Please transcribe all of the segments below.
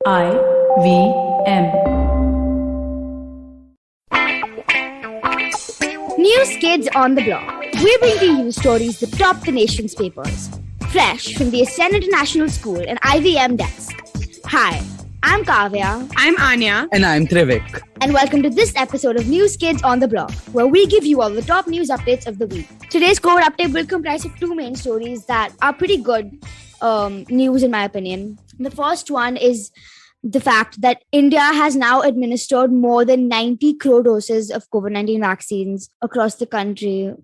IVM. News Kids on the Block. We bring to you stories that top the nation's papers. Fresh from the Ascend International School and IVM desk. Hi, I'm Kavya. I'm Anya. And I'm Trivik. And welcome to this episode of News Kids on the Block, where we give you all the top news updates of the week. Today's COVID update will comprise of two main stories that are pretty good news in my opinion. The first one is the fact that India has now administered more than 90 crore doses of COVID-19 vaccines across the country.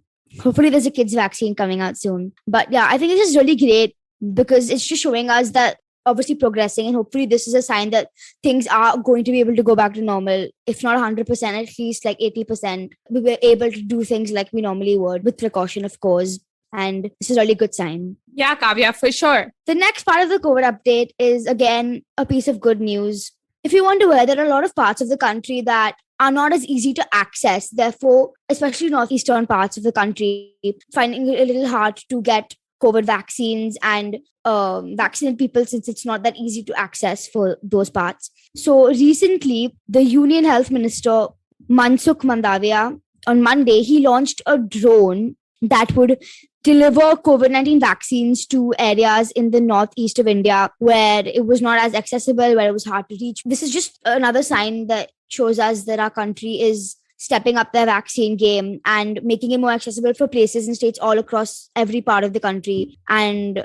Hopefully there's a kids vaccine coming out soon. But yeah, I think this is really great because it's just showing us that obviously progressing, and hopefully this is a sign that things are going to be able to go back to normal, if not 100%, at least like 80%. We were able to do things like we normally would, with precaution, of course. And this is a really good sign. Yeah, Kavya, for sure. The next part of the COVID update is, again, a piece of good news. If you wonder where, there are a lot of parts of the country that are not as easy to access. Therefore, especially northeastern parts of the country, finding it a little hard to get COVID vaccines and vaccinate people since it's not that easy to access for those parts. So recently, the Union Health Minister, Mansukh Mandavia, on Monday, he launched a drone that would deliver COVID-19 vaccines to areas in the northeast of India where it was not as accessible, where it was hard to reach. This is just another sign that shows us that our country is stepping up their vaccine game and making it more accessible for places and states all across every part of the country. And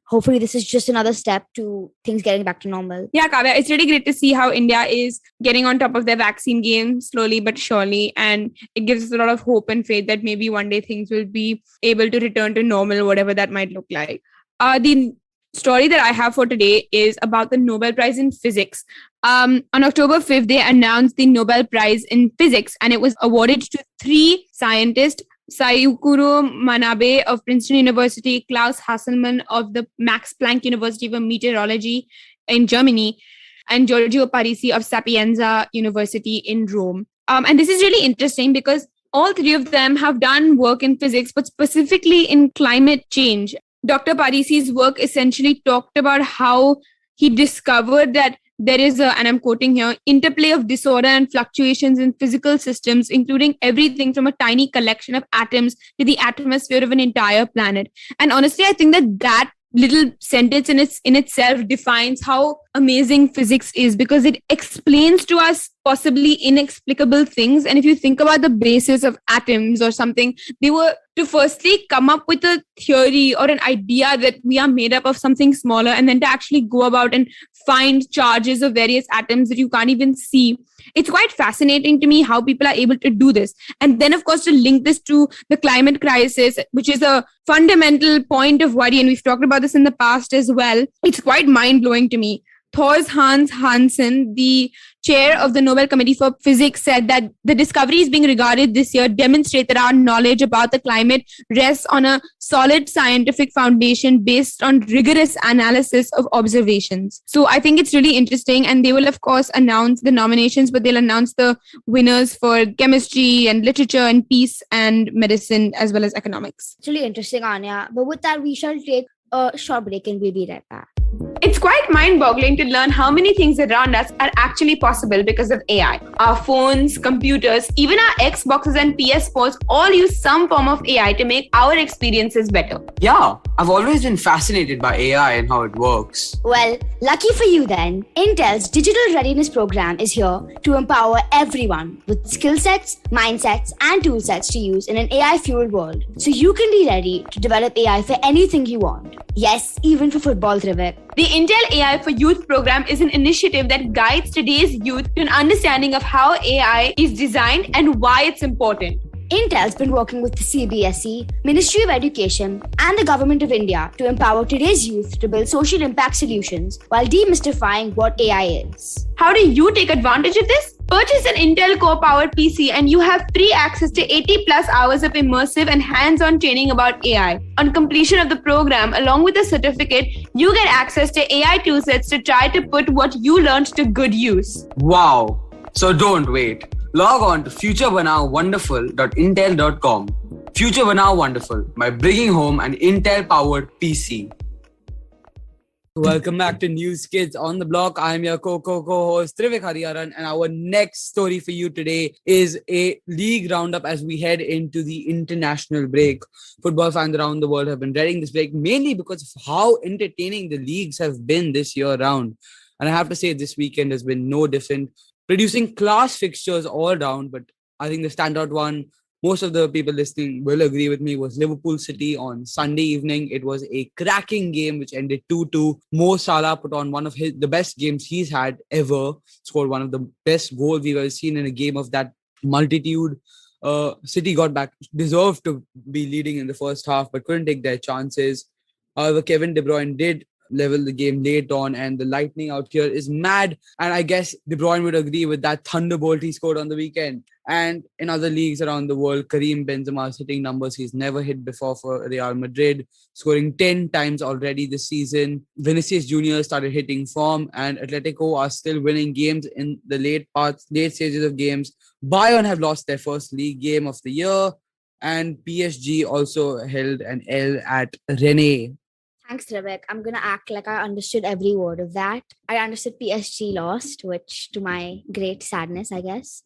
hopefully this is just another step to things getting back to normal. Yeah, Kavya, it's really great to see how India is getting on top of their vaccine game slowly but surely. And it gives us a lot of hope and faith that maybe one day things will be able to return to normal, whatever that might look like. The story that I have for today is about the Nobel Prize in Physics. On October 5th, they announced the Nobel Prize in Physics, and it was awarded to three scientists: Sayukuro Manabe of Princeton University, Klaus Hasselmann of the Max Planck University for Meteorology in Germany, and Giorgio Parisi of Sapienza University in Rome. And this is really interesting because all three of them have done work in physics, but specifically in climate change. Dr. Parisi's work essentially talked about how he discovered that there is a, and I'm quoting here, interplay of disorder and fluctuations in physical systems, including everything from a tiny collection of atoms to the atmosphere of an entire planet. And honestly, I think that little sentence in itself defines how amazing physics is, because it explains to us possibly inexplicable things. And if you think about the basis of atoms or something, they were to firstly come up with a theory or an idea that we are made up of something smaller, and then to actually go about and find charges of various atoms that you can't even see. It's quite fascinating to me how people are able to do this. And then, of course, to link this to the climate crisis, which is a fundamental point of worry, and we've talked about this in the past as well, it's quite mind-blowing to me. Thors Hans Hansen, the chair of the Nobel Committee for Physics, said that the discoveries being regarded this year demonstrate that our knowledge about the climate rests on a solid scientific foundation based on rigorous analysis of observations. So I think it's really interesting, and they will, of course, announce the nominations, but they'll announce the winners for chemistry and literature and peace and medicine as well as economics. It's really interesting, Anya. But with that, we shall take a short break and we'll be right back. It's quite mind-boggling to learn how many things around us are actually possible because of AI. Our phones, computers, even our Xboxes and PS4s all use some form of AI to make our experiences better. Yeah, I've always been fascinated by AI and how it works. Well, lucky for you then, Intel's Digital Readiness Program is here to empower everyone with skill sets, mindsets, and tool sets to use in an AI-fueled world. So you can be ready to develop AI for anything you want. Yes, even for football, Trivik. The Intel AI for Youth program is an initiative that guides today's youth to an understanding of how AI is designed and why it's important. Intel's been working with the CBSE, Ministry of Education, and the Government of India to empower today's youth to build social impact solutions while demystifying what AI is. How do you take advantage of this? Purchase an Intel Core-powered PC and you have free access to 80 plus hours of immersive and hands-on training about AI. On completion of the program, along with a certificate, you get access to AI toolsets to try to put what you learned to good use. Wow. So don't wait. Log on to futurebanowwonderful.intel.com. Future Banaw Wonderful by bringing home an Intel-powered PC. Welcome back to News Kids on the Block. I'm your co-host Trivik Hariharan, and our next story for you today is a league roundup as we head into the international break. Football fans around the world have been dreading this break mainly because of how entertaining the leagues have been this year round. And I have to say this weekend has been no different, producing class fixtures all round, but I think the standout one, most of the people listening will agree with me, was Liverpool City on Sunday evening. It was a cracking game which ended 2-2. Mo Salah put on one of the best games he's had ever, scored one of the best goals we've ever seen in a game of that multitude. City got back, deserved to be leading in the first half, but couldn't take their chances. However, Kevin De Bruyne did level the game late on, and the lightning out here is mad. And I guess De Bruyne would agree with that thunderbolt he scored on the weekend. And in other leagues around the world, Karim Benzema is hitting numbers he's never hit before for Real Madrid, scoring 10 times already this season. Vinicius Jr. started hitting form, and Atletico are still winning games in the late stages of games. Bayern have lost their first league game of the year, and PSG also held an L at Rennes. Thanks, Trivik. I'm going to act like I understood every word of that. I understood PSG lost, which to my great sadness, I guess.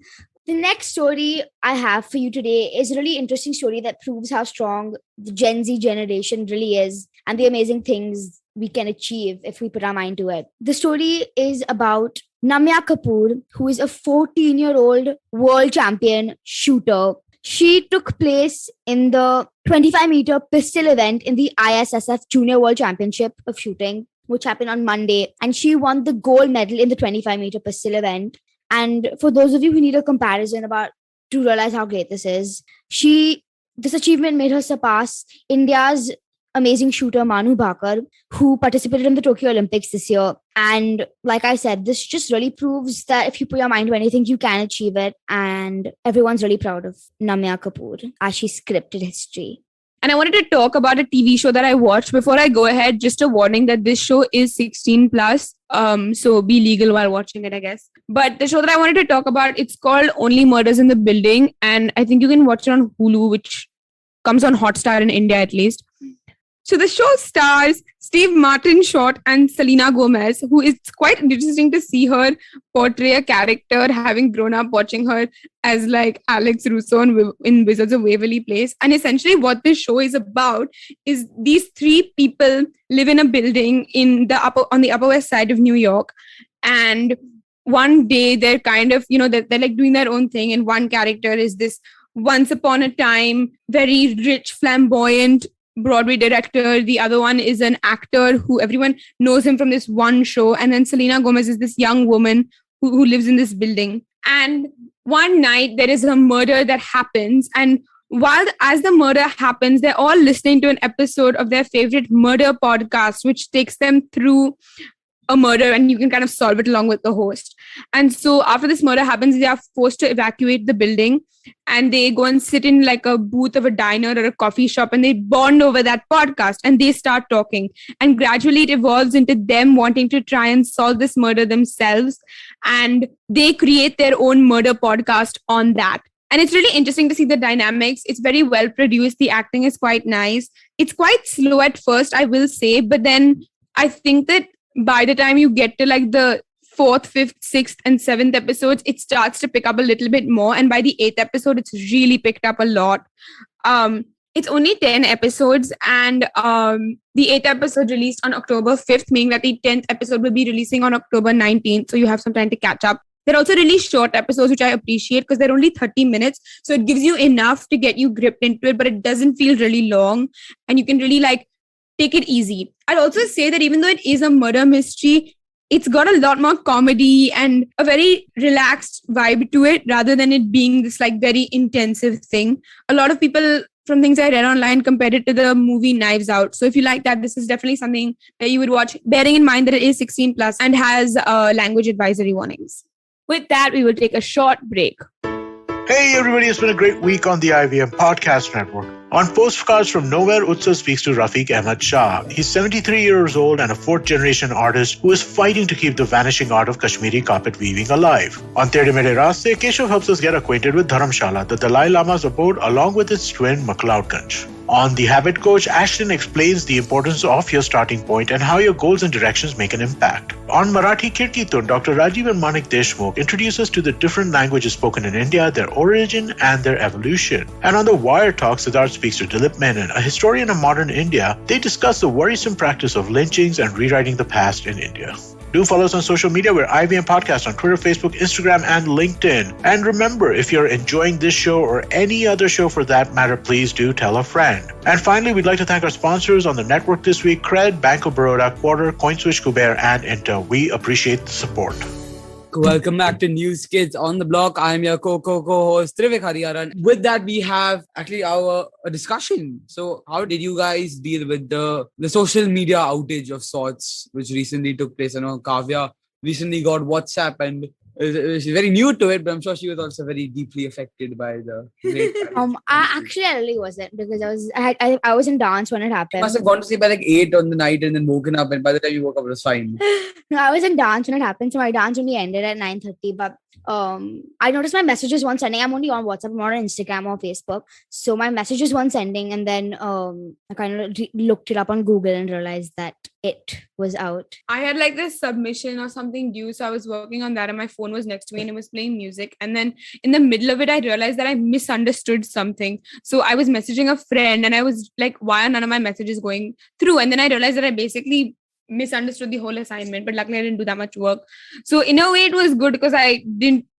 The next story I have for you today is a really interesting story that proves how strong the Gen Z generation really is and the amazing things we can achieve if we put our mind to it. The story is about Namia Kapoor, who is a 14-year-old world champion shooter. She took place in the 25-meter pistol event in the ISSF Junior World Championship of Shooting, which happened on Monday. And she won the gold medal in the 25-meter pistol event. And for those of you who need a comparison to realize how great this is, this achievement made her surpass India's amazing shooter Manu Bhaker, who participated in the Tokyo Olympics this year. And like I said, this just really proves that if you put your mind to anything, you can achieve it. And everyone's really proud of Namia Kapoor as she scripted history. And I wanted to talk about a TV show that I watched. Before I go ahead, just a warning that this show is 16 plus. So be legal while watching it, I guess. But the show that I wanted to talk about, it's called Only Murders in the Building. And I think you can watch it on Hulu, which comes on Hotstar in India at least. So the show stars Steve Martin Short and Selena Gomez, who is quite interesting to see her portray a character, having grown up watching her as like Alex Russo in Wizards of Waverly Place. And essentially what this show is about is these three people live in a building on the Upper West Side of New York. And one day they're kind of, they're like doing their own thing. And one character is this once upon a time, very rich, flamboyant Broadway director. The other one is an actor who everyone knows him from this one show. And then Selena Gomez is this young woman who lives in this building. And one night there is a murder that happens. And as the murder happens, they're all listening to an episode of their favorite murder podcast, which takes them through a murder and you can kind of solve it along with the host. And so after this murder happens, they are forced to evacuate the building and they go and sit in like a booth of a diner or a coffee shop and they bond over that podcast and they start talking. And gradually it evolves into them wanting to try and solve this murder themselves. And they create their own murder podcast on that. And it's really interesting to see the dynamics. It's very well produced. The acting is quite nice. It's quite slow at first, I will say. But then I think that by the time you get to like the 4th, 5th, 6th and 7th episodes, it starts to pick up a little bit more. And by the 8th episode, it's really picked up a lot. It's only 10 episodes and the 8th episode released on October 5th, meaning that the 10th episode will be releasing on October 19th. So you have some time to catch up. They're also really short episodes, which I appreciate because they're only 30 minutes. So it gives you enough to get you gripped into it, but it doesn't feel really long. And you can really like take it easy. I'd also say that even though it is a murder mystery, it's got a lot more comedy and a very relaxed vibe to it rather than it being this like very intensive thing. A lot of people from things I read online compared it to the movie Knives Out. So if you like that, this is definitely something that you would watch, bearing in mind that it is 16 plus and has language advisory warnings. With that, we will take a short break. Hey everybody, it's been a great week on the IVM Podcast Network. On postcards from Nowhere, Utsav speaks to Rafiq Ahmed Shah. He's 73 years old and a 4th-generation artist who is fighting to keep the vanishing art of Kashmiri carpet weaving alive. On Tere Mere Raaste, Keshav helps us get acquainted with Dharamshala, the Dalai Lama's abode, along with its twin, McLeodganj. On The Habit Coach, Ashton explains the importance of your starting point and how your goals and directions make an impact. On Marathi Kirtitun, Dr. Rajiv and Manik Deshmukh introduce us to the different languages spoken in India, their origin, and their evolution. And on The Wire Talk, Siddharth speaks to Dilip Menon, a historian of modern India. They discuss the worrisome practice of lynchings and rewriting the past in India. Do follow us on social media. We're IVM Podcasts on Twitter, Facebook, Instagram, and LinkedIn. And remember, if you're enjoying this show or any other show for that matter, please do tell a friend. And finally, we'd like to thank our sponsors on the network this week, Cred, Bank of Baroda, Quarter, CoinSwitch, Kuber, and Intel. We appreciate the support. Welcome back to News Kids on the Block. I'm your co-host Trivik Hariharan. With that, we have actually our discussion. So, how did you guys deal with the social media outage of sorts, which recently took place? I know Kavya recently got WhatsApp and she's very new to it, but I'm sure she was also very deeply affected by the. I really wasn't, because I was in dance when it You happened. must have gone to sleep by like 8 on the night and then woken up, and by the time you woke up, it was fine. No, I was in dance when it happened, so my dance only ended at 9:30. But I noticed my messages weren't sending. I'm only on WhatsApp, I'm not on Instagram or Facebook. So my messages weren't sending, and then I kind of looked it up on Google and realized that it was out. I had like this submission or something due, so I was working on that and my phone was next to me and it was playing music, and then in the middle of it I realized that I misunderstood something. So I was messaging a friend and I was like, why are none of my messages going through? And then I realized that I basically misunderstood the whole assignment, but luckily I didn't do that much work. So in a way it was good because I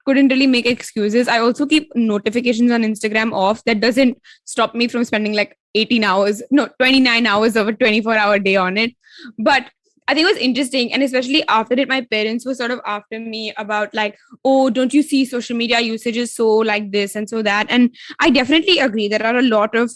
couldn't really make excuses. I also keep notifications on Instagram off. That doesn't stop me from spending like 29 hours of a 24-hour day on it. But I think it was interesting. And especially after it, my parents were sort of after me about like, oh, don't you see social media usage is so like this and so that. And I definitely agree. There are a lot of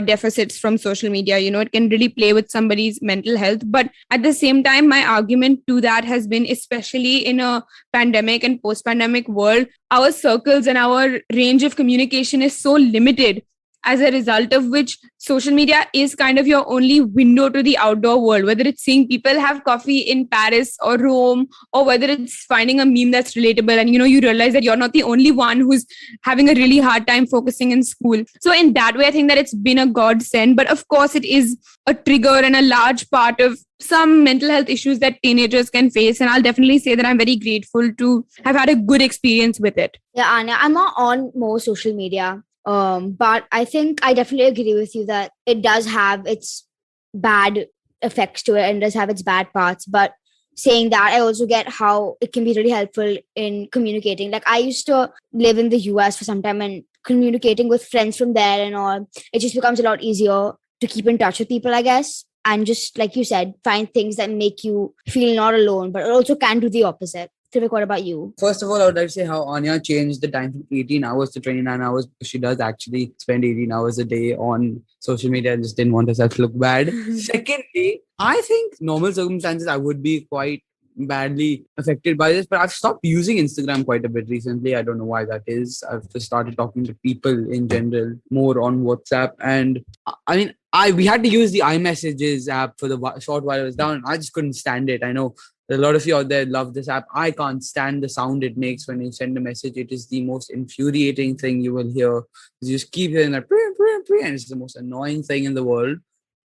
deficits from social media. You know, it can really play with somebody's mental health. But at the same time, my argument to that has been, especially in a pandemic and post-pandemic world, our circles and our range of communication is so limited, as a result of which social media is kind of your only window to the outdoor world, whether it's seeing people have coffee in Paris or Rome, or whether it's finding a meme that's relatable and, you know, you realize that you're not the only one who's having a really hard time focusing in school. So in that way, I think that it's been a godsend. But of course, it is a trigger and a large part of some mental health issues that teenagers can face. And I'll definitely say that I'm very grateful to have had a good experience with it. Yeah, Anya, I'm not on more social media. But I think I definitely agree with you that it does have its bad effects to it and does have its bad parts. But saying that, I also get how it can be really helpful in communicating. Like, I used to live in the US for some time, and communicating with friends from there and all, it just becomes a lot easier to keep in touch with people, I guess. And just like you said, find things that make you feel not alone, but it also can do the opposite. Trivik, what about you? First of all, I would like to say how Anya changed the time from 18 hours to 29 hours, because she does actually spend 18 hours a day on social media and just didn't want herself to look bad. Secondly, I think normal circumstances I would be quite badly affected by this, but I've stopped using Instagram quite a bit recently. I don't know why that is. I've just started talking to people in general more on WhatsApp, and I mean, we had to use the iMessages app for the short while it was down. I just couldn't stand it. I know a lot of you out there love this app. I can't stand the sound it makes when you send a message. It is the most infuriating thing you will hear. You just keep hearing that, and it's the most annoying thing in the world.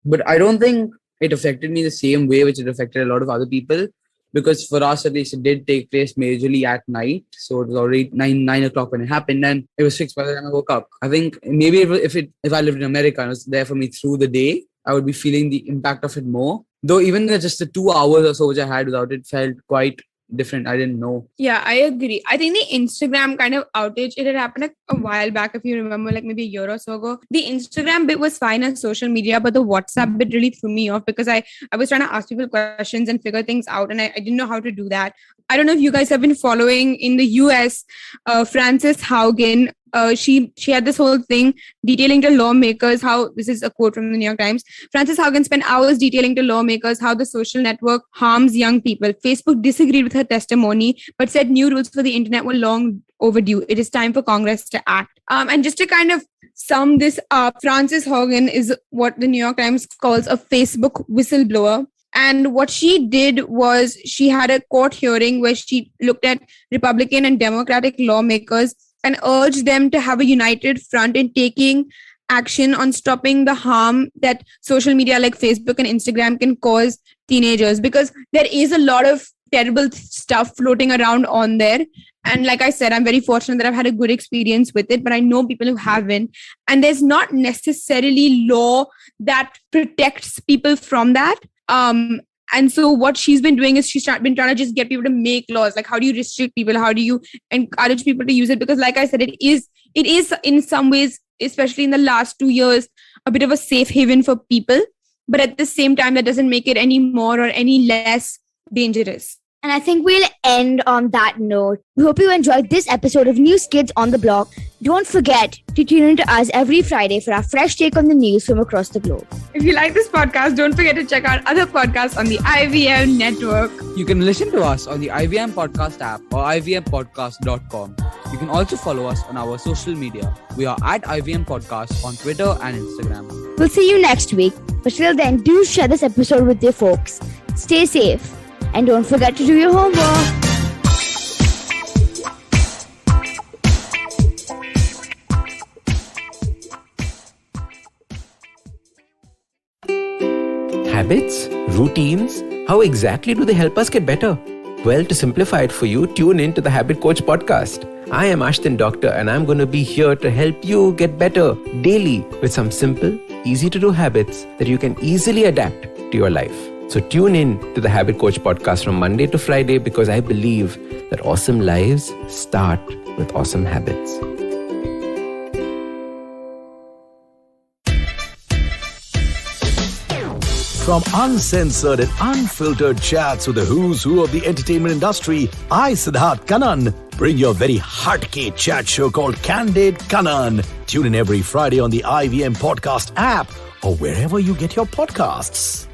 But I don't think it affected me the same way which it affected a lot of other people, because for us at least it did take place majorly at night. So it was already 9 o'clock when it happened, and it was 6 by the time I woke up. I think maybe if I lived in America and it was there for me through the day, I would be feeling the impact of it more. Though even just the 2 hours or so which I had without it felt quite different. I didn't know. Yeah, I agree. I think the Instagram kind of outage, it had happened a while back, if you remember, like maybe a year or so ago. The Instagram bit was fine as social media, but the WhatsApp bit really threw me off, because I was trying to ask people questions and figure things out, and I didn't know how to do that. I don't know if you guys have been following in the US, Frances Haugen. She had this whole thing detailing to lawmakers how, this is a quote from the New York Times, Frances Haugen spent hours detailing to lawmakers how the social network harms young people. Facebook disagreed with her testimony, but said new rules for the internet were long overdue. It is time for Congress to act. And just to kind of sum this up, Frances Haugen is what the New York Times calls a Facebook whistleblower. And what she did was she had a court hearing where she looked at Republican and Democratic lawmakers and urged them to have a united front in taking action on stopping the harm that social media like Facebook and Instagram can cause teenagers, because there is a lot of terrible stuff floating around on there. And like I said, I'm very fortunate that I've had a good experience with it, but I know people who haven't. And there's not necessarily law that protects people from that. And so what she's been doing is she's been trying to just get people to make laws. Like, how do you restrict people? How do you encourage people to use it? Because like I said, it is in some ways, especially in the last 2 years, a bit of a safe haven for people. But at the same time, that doesn't make it any more or any less dangerous. And I think we'll end on that note. We hope you enjoyed this episode of News Kids on the Block. Don't forget to tune in to us every Friday for our fresh take on the news from across the globe. If you like this podcast, don't forget to check out other podcasts on the IVM network. You can listen to us on the IVM Podcast app or ivmpodcast.com. You can also follow us on our social media. We are at IVM Podcasts on Twitter and Instagram. We'll see you next week. But till then, do share this episode with your folks. Stay safe. And don't forget to do your homework. Habits? Routines? How exactly do they help us get better? Well, to simplify it for you, tune in to the Habit Coach podcast. I am Ashton Doctor, and I'm going to be here to help you get better daily with some simple, easy to do habits that you can easily adapt to your life. So tune in to the Habit Coach podcast from Monday to Friday, because I believe that awesome lives start with awesome habits. From uncensored and unfiltered chats with the who's who of the entertainment industry, I, Siddharth Kannan, bring your very heartcake chat show called Candid Kannan. Tune in every Friday on the IVM Podcast app or wherever you get your podcasts.